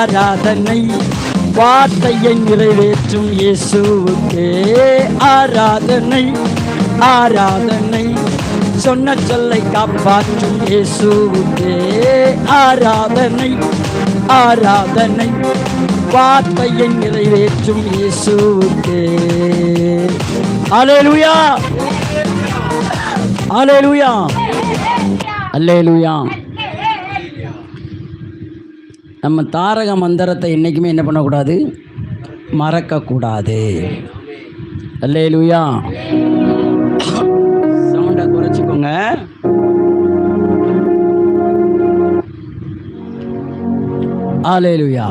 ஆராதனை வார்த்தையை நிறைவேற்றும் இயேசுவுக்கே ஆராதனை. ஆராதனை சொன்ன சொல்லை காப்பாற்றும் இயேசுவுக்கே ஆராதனை. ஆராதனை வார்த்தையை நிறைவேற்றும் இயேசுவுக்கே. அல்லேலூயா, அல்லேலூயா, அல்லேலூயா. நம்ம தாரக மந்திரத்தை என்றைக்குமே என்ன பண்ணக்கூடாது, மறக்கக்கூடாது. அல்லேலூயா. சவுண்டை குறைச்சிக்கோங்க. அல்லேலூயா.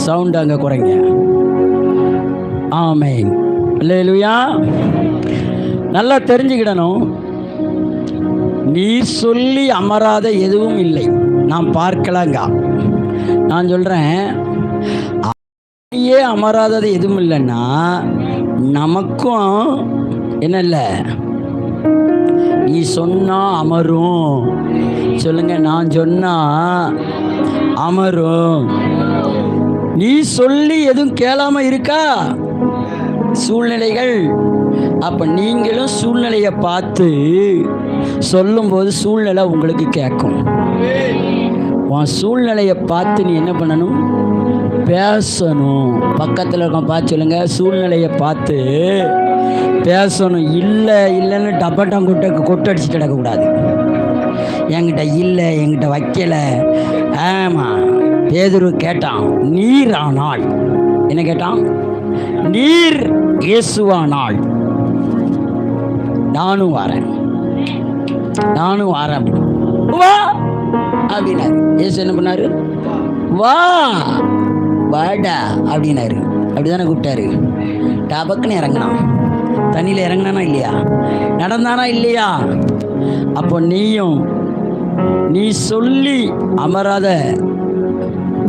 சவுண்ட் அங்கே குறைங்க. ஆமென். அல்லேலூயா. நல்லா தெரிஞ்சுக்கிடணும், நீ சொல்லி அமராத எதுவும் இல்லை. நான் பார்க்கலாங்க, நான் சொல்கிறேன், அப்படியே அமராதது எதுவும் இல்லைன்னா நமக்கும் என்ன இல்லை, நீ சொன்னா அமரும். சொல்லுங்க, நான் சொன்னா அமரும். நீ சொல்லி எதுவும் கேளாம இருக்கா சூழ்நிலைகள்? அப்ப நீங்களும் சூழ்நிலையை பார்த்து சொல்லும்போது சூழ்நிலை உங்களுக்கு கேட்கும். உன் சூழ்நிலையை பார்த்து நீ என்ன பண்ணணும், பேசணும். பக்கத்தில் இருக்க பார்த்து சொல்லுங்க, சூழ்நிலையை பார்த்து பேசணும். இல்லை இல்லைன்னு டப்பட்டம் கொட்டடிச்சுட்டு கிடக்கக்கூடாது. என்கிட்ட இல்லை, என்கிட்ட வைக்கலை. ஆமாம், பேதுரு கேட்டான், நீர் ஆனாள். என்ன கேட்டான்? நீர் இயேசுவானாள், நானும் வரேன், நானும் வரேன். வா அப்படின்னாரு. இயேசு என்ன பண்ணாரு? வா வாடா அப்படின்னாரு. அப்படிதானே கூப்பிட்டாரு. டபக்குன்னு இறங்கினான். தண்ணியில் இறங்கினானா இல்லையா? நடந்தானா இல்லையா? அப்போ நீயும், நீ சொல்லி அமராத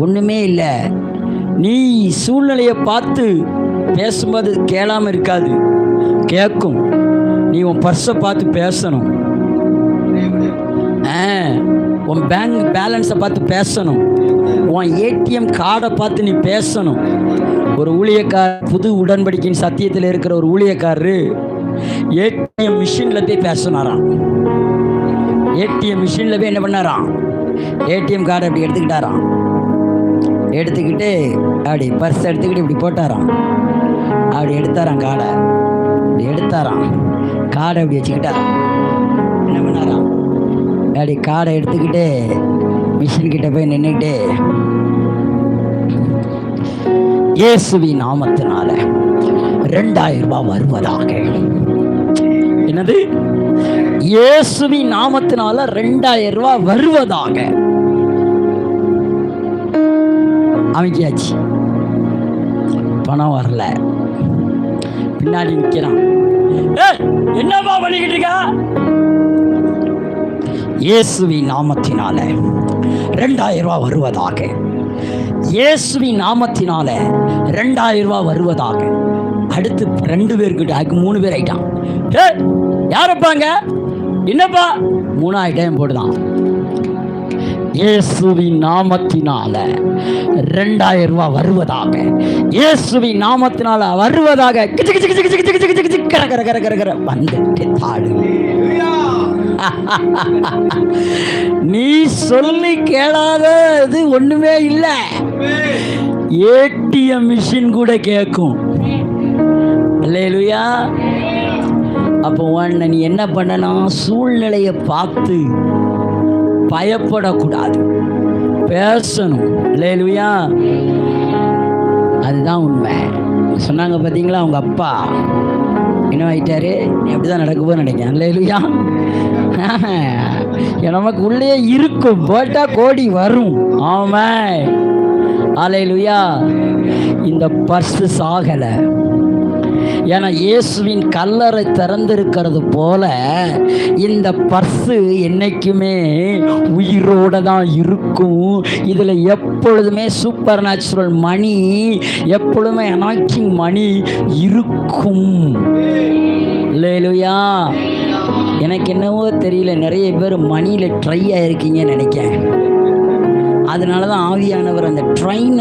ஒன்றுமே இல்லை. நீ சூழ்நிலையை பார்த்து பேசும்போது கேளாமல் இருக்காது, கேட்கும். நீ உன் பர்ஸை பார்த்து பேசணும், உன் பேங்க் பேலன்ஸை பார்த்து பேசணும், உன் ஏடிஎம் கார்டை பார்த்து நீ பேசணும். ஒரு ஊழியக்காரர், புது உடன்படிக்கையின் சத்தியத்தில் இருக்கிற ஒரு ஊழியக்காரரு ஏடிஎம் மிஷினில் போய் பேசினாராம். ஏடிஎம் மிஷினில் போய் என்ன பண்ணாராம், ஏடிஎம் கார்டை அப்படி எடுத்துக்கிட்டாராம். எடுத்துக்கிட்டு அப்படி பர்ஸ் எடுத்துக்கிட்டு இப்படி போட்டாராம். அப்படி எடுத்தாராம் கார்டை, அப்படி எடுத்தாராம். கார்டை அப்படி வச்சுக்கிட்டாராம். என்ன பண்ணாராம், அப்படி கார்டை எடுத்துக்கிட்டு மிஷின்கிட்ட போய் நின்றுக்கிட்டு, இயேசுவின் நாமத்தினால 2000 ரூபாய் வருவதாக. என்னது? இயேசுவின் நாமத்தினால 2000 ரூபாய் வருவதாக. அமைக்கியாச்சு. பணம் வரல. பின்னாடி நிற்கிறான். என்னப்பா பண்ணிக்கிட்டு இருக்கா? இயேசுவின் நாமத்தினால 2000 ரூபாய் வருவதாக. இயேசுவின் நாமத்தினால 2000 ரூபாய் வருவதாக. அடுத்து 2 பேர்கிட்ட 3 பேர் ஆயிட்டான். யாரப்பாங்க? என்னப்பா? 3000 போடுதான். இயேசுவின் நாமத்தினால 2000 ரூபாய் வருவதாக. இயேசுவின் நாமத்தினால வருவதாக. வந்துட்டு தாடு. நீ சொல்லி கேளாதது ஒண்ணுமே இல்லை. ஏடிஎம் மிஷின் கூட கேட்கும். அல்லேலூயா. அப்போ உன்னை நீ என்ன பண்ணணும், சூழ்நிலையை பார்த்து பயப்படக்கூடாது, பேசணும். அல்லேலூயா. அதுதான் உண்மை. சொன்னாங்க பார்த்தீங்களா, அவங்க அப்பா என்ன ஆயிட்டாரு, எப்படிதான் நடக்க போது நினைக்கிறேன். அல்லேலூயா. நமக்கு உள்ளே இருக்கும், போட்டா கோடி வரும். ஆமென். அல்லேலூயா. இந்த பர்ஸ் சாகலை. ஏன்னா இயேசுவின் கல்லறை திறந்திருக்கிறது போல இந்த பர்ஸு என்னைக்குமே உயிரோட தான் இருக்கும். இதில் எப்பொழுதுமே சூப்பர் நேச்சுரல் மணி, எப்பொழுதுமே அனாக்கிங் மணி இருக்கும். அல்லேலூயா. எனக்கு என்னவோ தெரியல, நிறைய பேர் மணியில் ட்ரை ஆகிருக்கீங்கன்னு நினைக்கிறேன். அதனால தான் ஆவியானவர் அந்த ட்ரெயினை